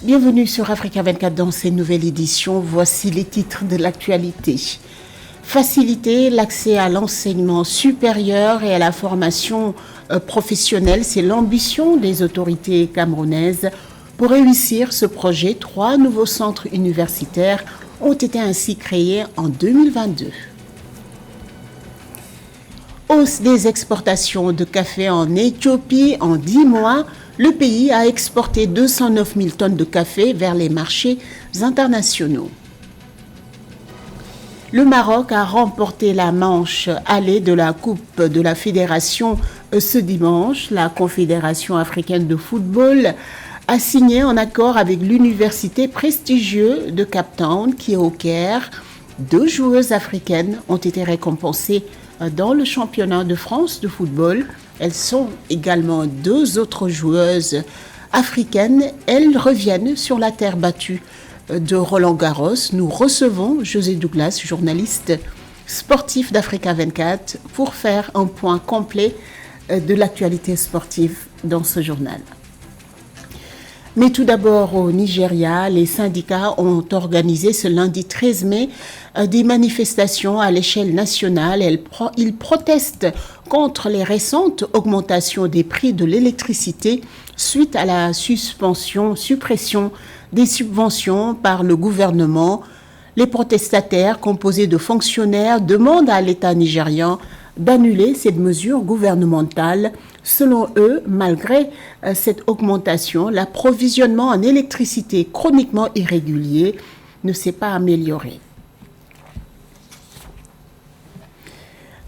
Bienvenue sur Africa 24 dans cette nouvelle édition. Voici les titres de l'actualité. Faciliter l'accès à l'enseignement supérieur et à la formation professionnelle, c'est l'ambition des autorités camerounaises. Pour réussir ce projet, 3 nouveaux centres universitaires ont été ainsi créés en 2022. Hausse des exportations de café en Éthiopie en 10 mois. Le pays a exporté 209 000 tonnes de café vers les marchés internationaux. Le Maroc a remporté la manche allée de la Coupe de la Fédération ce dimanche. La Confédération africaine de football a signé un accord avec l'université prestigieuse de Cape Town qui est au Caire. 2 joueuses africaines ont été récompensées dans le championnat de France de football. Elles sont également 2 autres joueuses africaines. Elles reviennent sur la terre battue de Roland-Garros. Nous recevons José Douglas, journaliste sportif d'Africa 24, pour faire un point complet de l'actualité sportive dans ce journal. Mais tout d'abord, au Nigeria, les syndicats ont organisé ce lundi 13 mai des manifestations à l'échelle nationale. Ils protestent contre les récentes augmentations des prix de l'électricité suite à la suppression des subventions par le gouvernement. Les protestataires, composés de fonctionnaires, demandent à l'État nigérian d'annuler cette mesure gouvernementale. Selon eux, malgré cette augmentation, l'approvisionnement en électricité chroniquement irrégulier ne s'est pas amélioré.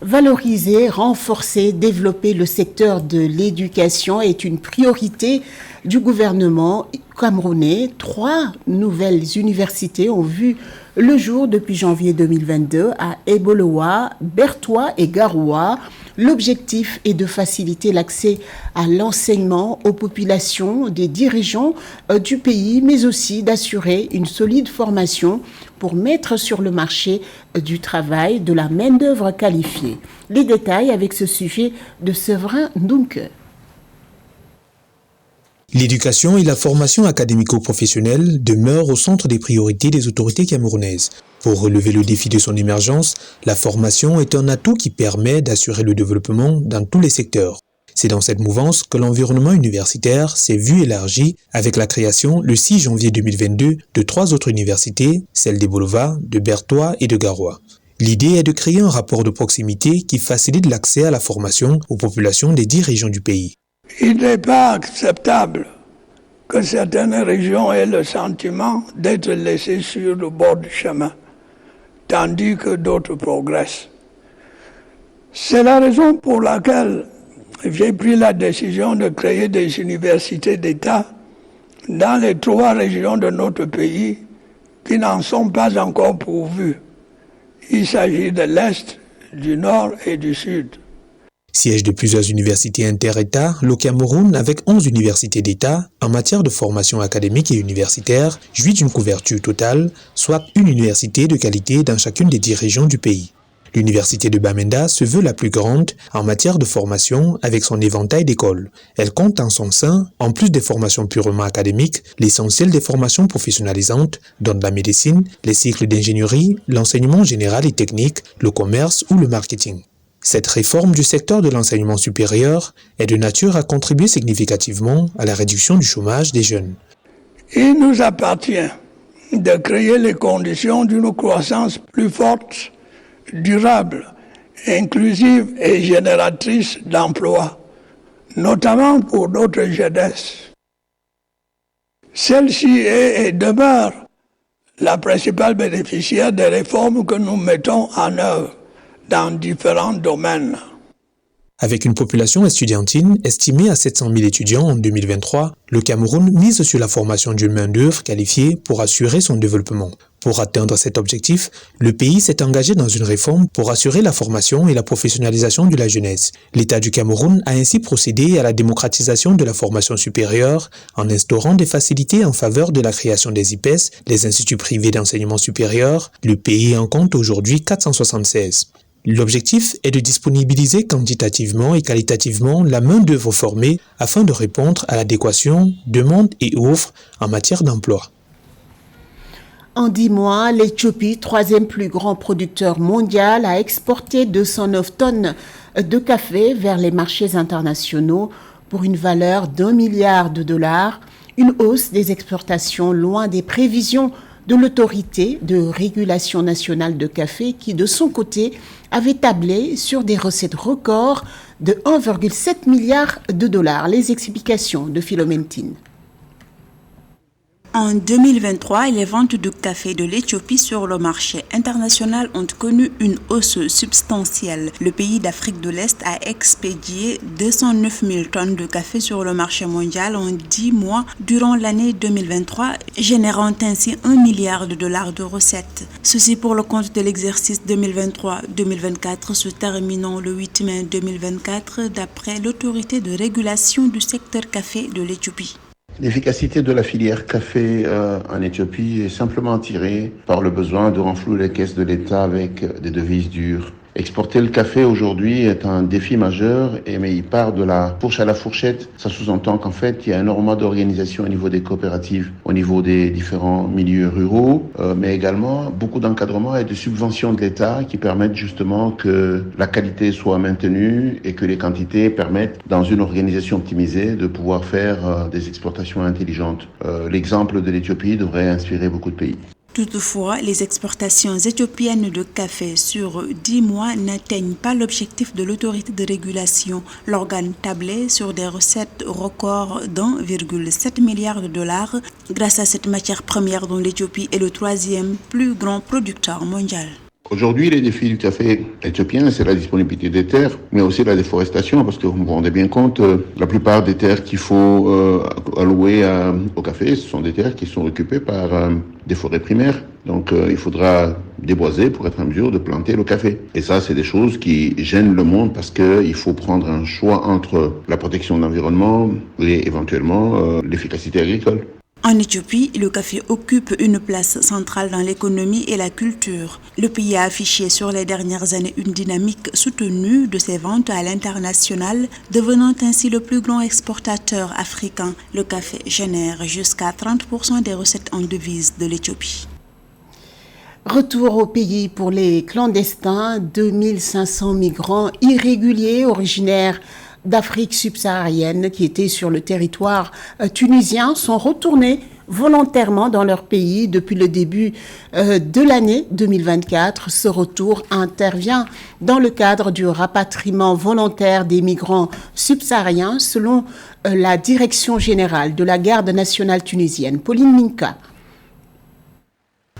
Valoriser, renforcer, développer le secteur de l'éducation est une priorité du gouvernement camerounais. 3 nouvelles universités ont vu le jour depuis janvier 2022 à Ebolowa, Bertoua et Garoua. L'objectif est de faciliter l'accès à l'enseignement aux populations des dirigeants du pays, mais aussi d'assurer une solide formation pour mettre sur le marché du travail de la main-d'œuvre qualifiée. Les détails avec ce sujet de Séverin Ndunke. L'éducation et la formation académico-professionnelle demeurent au centre des priorités des autorités camerounaises. Pour relever le défi de son émergence, la formation est un atout qui permet d'assurer le développement dans tous les secteurs. C'est dans cette mouvance que l'environnement universitaire s'est vu élargi avec la création, le 6 janvier 2022, de 3 autres universités, celles d'Ebolowa, de Bertoua et de Garoua. L'idée est de créer un rapport de proximité qui facilite l'accès à la formation aux populations des 10 régions du pays. Il n'est pas acceptable que certaines régions aient le sentiment d'être laissées sur le bord du chemin, tandis que d'autres progressent. C'est la raison pour laquelle j'ai pris la décision de créer des universités d'État dans les 3 régions de notre pays qui n'en sont pas encore pourvues. Il s'agit de l'Est, du Nord et du Sud. Siège de plusieurs universités inter-États, le Cameroun, avec 11 universités d'État, en matière de formation académique et universitaire, jouit d'une couverture totale, soit une université de qualité dans chacune des 10 régions du pays. L'université de Bamenda se veut la plus grande en matière de formation avec son éventail d'écoles. Elle compte en son sein, en plus des formations purement académiques, l'essentiel des formations professionnalisantes, dont la médecine, les cycles d'ingénierie, l'enseignement général et technique, le commerce ou le marketing. Cette réforme du secteur de l'enseignement supérieur est de nature à contribuer significativement à la réduction du chômage des jeunes. Il nous appartient de créer les conditions d'une croissance plus forte, durable, inclusive et génératrice d'emplois, notamment pour notre jeunesse. Celle-ci est et demeure la principale bénéficiaire des réformes que nous mettons en œuvre dans différents domaines. Avec une population estudiantine estimée à 700 000 étudiants en 2023, le Cameroun mise sur la formation d'une main-d'œuvre qualifiée pour assurer son développement. Pour atteindre cet objectif, le pays s'est engagé dans une réforme pour assurer la formation et la professionnalisation de la jeunesse. L'État du Cameroun a ainsi procédé à la démocratisation de la formation supérieure en instaurant des facilités en faveur de la création des IPES, les instituts privés d'enseignement supérieur. Le pays en compte aujourd'hui 476. L'objectif est de disponibiliser quantitativement et qualitativement la main-d'œuvre formée afin de répondre à l'adéquation demande et offre en matière d'emploi. En 10 mois, l'Éthiopie, troisième plus grand producteur mondial, a exporté 209 tonnes de café vers les marchés internationaux pour une valeur d'1 milliard de dollars, une hausse des exportations loin des prévisions de l'autorité de régulation nationale de café qui, de son côté, avait tablé sur des recettes records de 1,7 milliard de dollars. Les explications de Philomène Tine. En 2023, les ventes de café de l'Éthiopie sur le marché international ont connu une hausse substantielle. Le pays d'Afrique de l'Est a expédié 209 000 tonnes de café sur le marché mondial en 10 mois durant l'année 2023, générant ainsi 1 milliard de dollars de recettes. Ceci pour le compte de l'exercice 2023-2024 se terminant le 8 mai 2024 d'après l'autorité de régulation du secteur café de l'Éthiopie. L'efficacité de la filière café en Éthiopie est simplement tirée par le besoin de renflouer les caisses de l'État avec des devises dures. Exporter le café aujourd'hui est un défi majeur, mais il part de la fourche à la fourchette. Ça sous-entend qu'en fait, il y a énormément d'organisation au niveau des coopératives, au niveau des différents milieux ruraux, mais également beaucoup d'encadrement et de subventions de l'État qui permettent justement que la qualité soit maintenue et que les quantités permettent, dans une organisation optimisée, de pouvoir faire des exportations intelligentes. L'exemple de l'Éthiopie devrait inspirer beaucoup de pays. Toutefois, les exportations éthiopiennes de café sur 10 mois n'atteignent pas l'objectif de l'autorité de régulation. L'organe tablait sur des recettes records d'1,7 milliard de dollars grâce à cette matière première dont l'Éthiopie est le troisième plus grand producteur mondial. Aujourd'hui, les défis du café éthiopien, c'est la disponibilité des terres, mais aussi la déforestation, parce que vous vous rendez bien compte, la plupart des terres qu'il faut allouer au café, ce sont des terres qui sont occupées par des forêts primaires. Donc, il faudra déboiser pour être en mesure de planter le café. Et ça, c'est des choses qui gênent le monde parce qu'il faut prendre un choix entre la protection de l'environnement et éventuellement l'efficacité agricole. En Éthiopie, le café occupe une place centrale dans l'économie et la culture. Le pays a affiché sur les dernières années une dynamique soutenue de ses ventes à l'international, devenant ainsi le plus grand exportateur africain. Le café génère jusqu'à 30% des recettes en devises de l'Éthiopie. Retour au pays pour les clandestins, 2500 migrants irréguliers originaires d'Afrique subsaharienne qui étaient sur le territoire tunisien sont retournés volontairement dans leur pays depuis le début de l'année 2024. Ce retour intervient dans le cadre du rapatriement volontaire des migrants subsahariens selon la Direction générale de la Garde nationale tunisienne. Pauline Minka.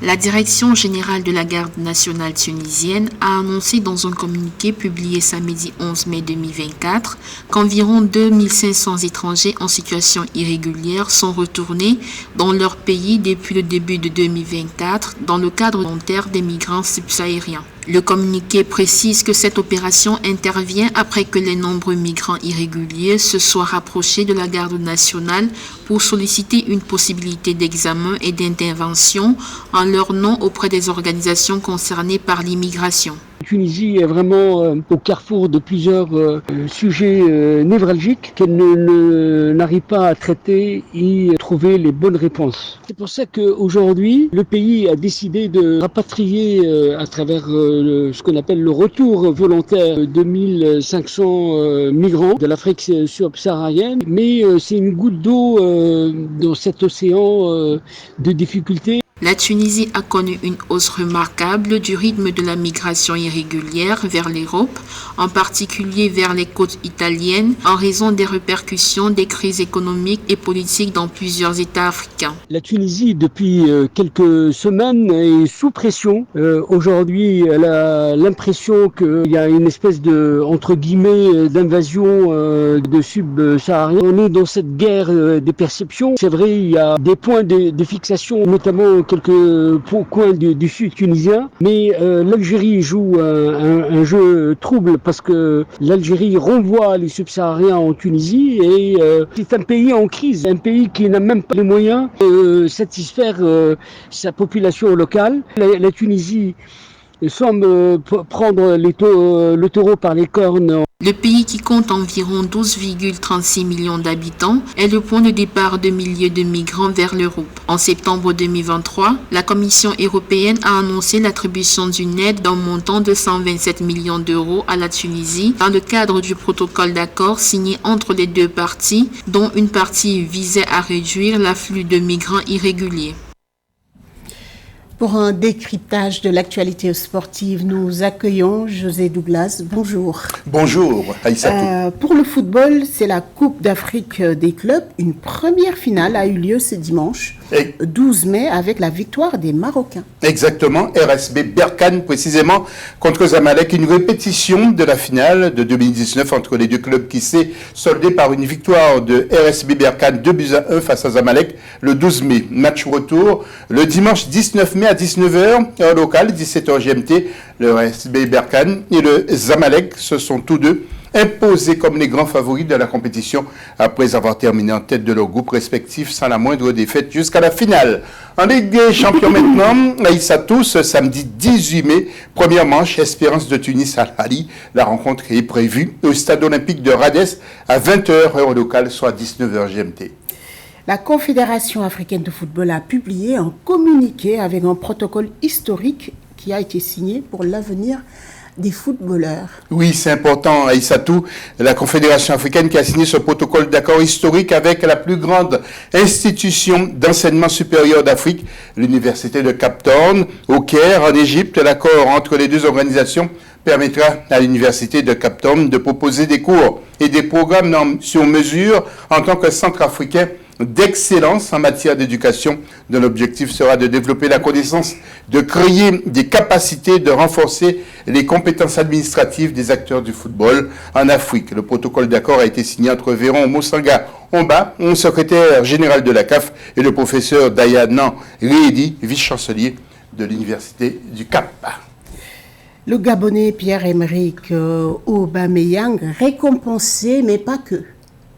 La Direction générale de la Garde nationale tunisienne a annoncé dans un communiqué publié samedi 11 mai 2024 qu'environ 2500 étrangers en situation irrégulière sont retournés dans leur pays depuis le début de 2024 dans le cadre volontaire des migrants subsahariens. Le communiqué précise que cette opération intervient après que les nombreux migrants irréguliers se soient rapprochés de la Garde nationale pour solliciter une possibilité d'examen et d'intervention en leur nom auprès des organisations concernées par l'immigration. La Tunisie est vraiment au carrefour de plusieurs sujets névralgiques qu'elle n'arrive pas à traiter et trouver les bonnes réponses. C'est pour ça qu'aujourd'hui, le pays a décidé de rapatrier à travers ce qu'on appelle le retour volontaire 2500 migrants de l'Afrique subsaharienne. Mais c'est une goutte d'eau dans cet océan de difficultés. La Tunisie a connu une hausse remarquable du rythme de la migration irrégulière vers l'Europe, en particulier vers les côtes italiennes, en raison des répercussions des crises économiques et politiques dans plusieurs États africains. La Tunisie, depuis quelques semaines, est sous pression. Aujourd'hui, elle a l'impression qu'il y a une espèce de, entre guillemets, d'invasion de subsahariens. On est dans cette guerre des perceptions. C'est vrai, il y a des points de fixation, notamment quelques coins du sud tunisien, mais l'Algérie joue un jeu trouble parce que l'Algérie renvoie les subsahariens en Tunisie et c'est un pays en crise, un pays qui n'a même pas les moyens de satisfaire sa population locale. La Tunisie semble prendre le taureau par les cornes. Le pays, qui compte environ 12,36 millions d'habitants, est le point de départ de milliers de migrants vers l'Europe. En septembre 2023, la Commission européenne a annoncé l'attribution d'une aide d'un montant de 127 millions d'euros à la Tunisie dans le cadre du protocole d'accord signé entre les deux parties, dont une partie visait à réduire l'afflux de migrants irréguliers. Pour un décryptage de l'actualité sportive, nous accueillons José Douglas. Bonjour. Bonjour, Aïssatou. Pour le football, c'est la Coupe d'Afrique des clubs. Une première finale a eu lieu ce dimanche, 12 mai, avec la victoire des Marocains. Exactement, RSB Berkane précisément contre Zamalek. Une répétition de la finale de 2019 entre les deux clubs qui s'est soldée par une victoire de RSB Berkane 2-1 face à Zamalek le 12 mai. Match retour le dimanche 19 mai à 19h, heure locale, 17h GMT. Le RSB Berkane et le Zamalek se sont tous deux imposés comme les grands favoris de la compétition après avoir terminé en tête de leur groupe respectif sans la moindre défaite jusqu'à la finale. En Ligue des Champions maintenant, Aïssatou, ce samedi 18 mai, première manche, Espérance de Tunis à Al-Ali. La rencontre est prévue au stade olympique de Rades à 20h, heure locale, soit 19h GMT. La Confédération africaine de football a publié un communiqué avec un protocole historique qui a été signé pour l'avenir des footballeurs. Oui, c'est important, Aïssatou. La Confédération africaine qui a signé ce protocole d'accord historique avec la plus grande institution d'enseignement supérieur d'Afrique, l'Université de Cape Town, au Caire, en Égypte. L'accord entre les deux organisations permettra à l'Université de Cape Town de proposer des cours et des programmes sur mesure en tant que centre africain d'excellence en matière d'éducation, dont l'objectif sera de développer la connaissance, de créer des capacités, de renforcer les compétences administratives des acteurs du football en Afrique. Le protocole d'accord a été signé entre Véron Moussanga Omba, secrétaire général de la CAF, et le professeur Dayanan Réedi, vice-chancelier de l'Université du Cap. Le Gabonais Pierre-Emerick Aubameyang récompensé, mais pas que.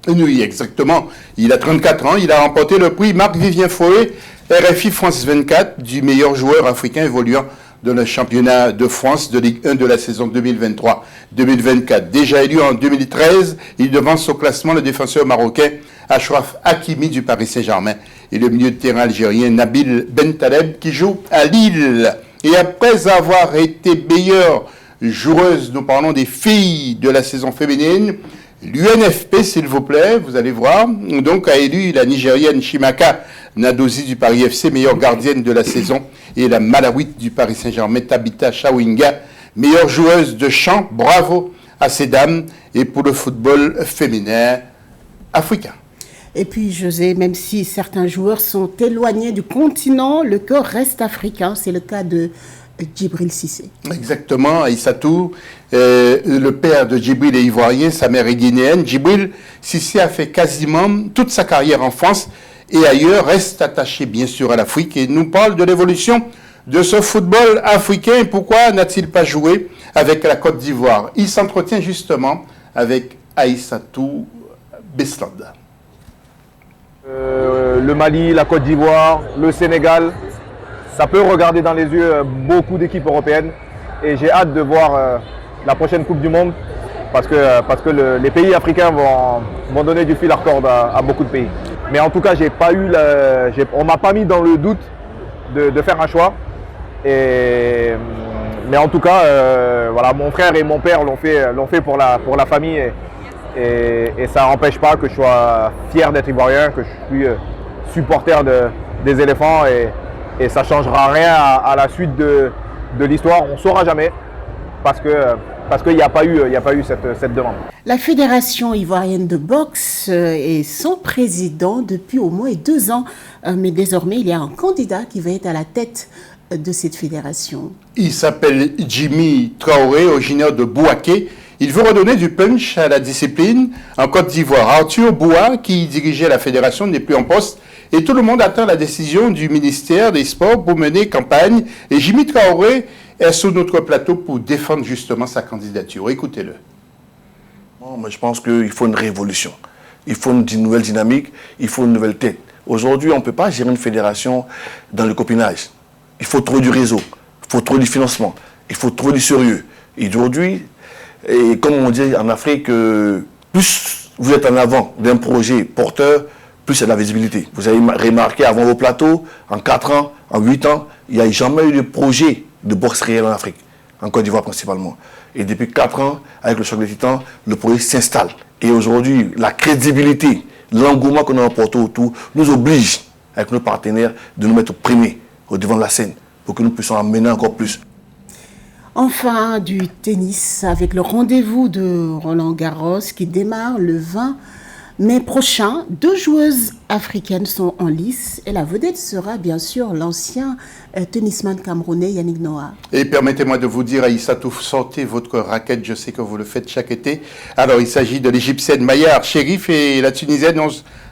Oui, exactement. Il a 34 ans. Il a remporté le prix Marc-Vivien Foé, RFI France 24, du meilleur joueur africain évoluant dans le championnat de France de Ligue 1 de la saison 2023-2024. Déjà élu en 2013, il devance au classement le défenseur marocain Achraf Hakimi du Paris Saint-Germain et le milieu de terrain algérien Nabil Bentaleb qui joue à Lille. Et après avoir été meilleure joueuse, nous parlons des filles de la saison féminine, l'UNFP, s'il vous plaît, vous allez voir, donc a élu la Nigérienne Chimaka Nadozi du Paris FC, meilleure gardienne de la saison, et la Malawite du Paris Saint-Germain, Tabitha Chawinga, meilleure joueuse de chant. Bravo à ces dames, et pour le football féminin africain. Et puis, José, même si certains joueurs sont éloignés du continent, le cœur reste africain. C'est le cas de Djibril Cissé. Exactement, Aïssatou. Le père de Djibril est ivoirien, sa mère est guinéenne. Djibril Cissé a fait quasiment toute sa carrière en France et ailleurs, reste attaché bien sûr à l'Afrique et nous parle de l'évolution de ce football africain. Pourquoi n'a-t-il pas joué avec la Côte d'Ivoire? Il s'entretient justement avec Aïssatou Beslanda. Le Mali, la Côte d'Ivoire, le Sénégal, ça peut regarder dans les yeux beaucoup d'équipes européennes et j'ai hâte de voir la prochaine Coupe du Monde parce que les pays africains vont donner du fil à retordre à beaucoup de pays. Mais en tout cas, on m'a pas mis dans le doute de faire un choix. Mais en tout cas, voilà, mon frère et mon père l'ont fait pour la famille et ça n'empêche pas que je sois fier d'être ivoirien, que je suis supporter des éléphants et ça ne changera rien à la suite de l'histoire. On ne saura jamais parce qu'il n'y a pas eu cette demande. La Fédération ivoirienne de boxe est sans président depuis au moins 2 ans, mais désormais il y a un candidat qui va être à la tête de cette fédération. Il s'appelle Jimmy Traoré, originaire de Bouaké. Il veut redonner du punch à la discipline en Côte d'Ivoire. Arthur Boua, qui dirigeait la fédération, n'est plus en poste et tout le monde attend la décision du ministère des Sports pour mener campagne. Et Jimmy Traoré est sur notre plateau pour défendre justement sa candidature. Écoutez-le. Moi, je pense qu'il faut une révolution. Il faut une nouvelle dynamique, il faut une nouvelle tête. Aujourd'hui, on ne peut pas gérer une fédération dans le copinage. Il faut trop du réseau, il faut trop du financement. Il faut trouver du sérieux. Et aujourd'hui, et comme on dit en Afrique, plus vous êtes en avant d'un projet porteur, plus il y a de la visibilité. Vous avez remarqué avant vos plateaux, en 4 ans, en 8 ans, il n'y a jamais eu de projet de boxe réel en Afrique, en Côte d'Ivoire principalement. Et depuis 4 ans, avec le choc des titans, le projet s'installe. Et aujourd'hui, la crédibilité, l'engouement qu'on a emporté autour, nous oblige, avec nos partenaires, de nous mettre primés au devant de la scène, pour que nous puissions amener encore plus. Enfin, du tennis avec le rendez-vous de Roland Garros qui démarre le 20 mai prochain. 2 joueuses africaines sont en lice et la vedette sera bien sûr l'ancien tennisman camerounais Yannick Noah. Et permettez-moi de vous dire, Aïssatou, sortez votre raquette, je sais que vous le faites chaque été. Alors, il s'agit de l'Égyptienne Mayar Sherif et la Tunisienne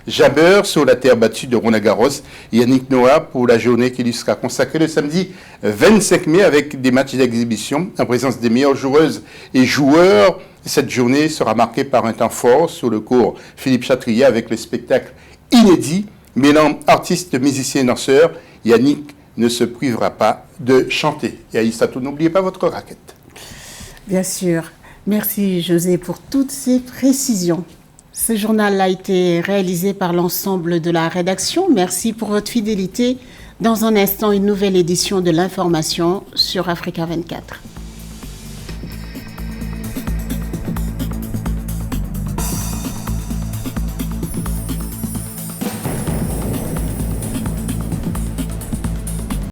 Jabeur sur la terre battue de Roland Garros. Yannick Noah pour la journée qui lui sera consacrée le samedi 25 mai avec des matchs d'exhibition en présence des meilleures joueuses et joueurs. Cette journée sera marquée par un temps fort sur le cours Philippe Chatrier avec le spectacle inédit mêlant artistes, musiciens et danseurs. Yannick ne se privera pas de chanter. Et Aïssatou, n'oubliez pas votre raquette. Bien sûr. Merci José pour toutes ces précisions. Ce journal a été réalisé par l'ensemble de la rédaction. Merci pour votre fidélité. Dans un instant, une nouvelle édition de l'information sur Africa 24.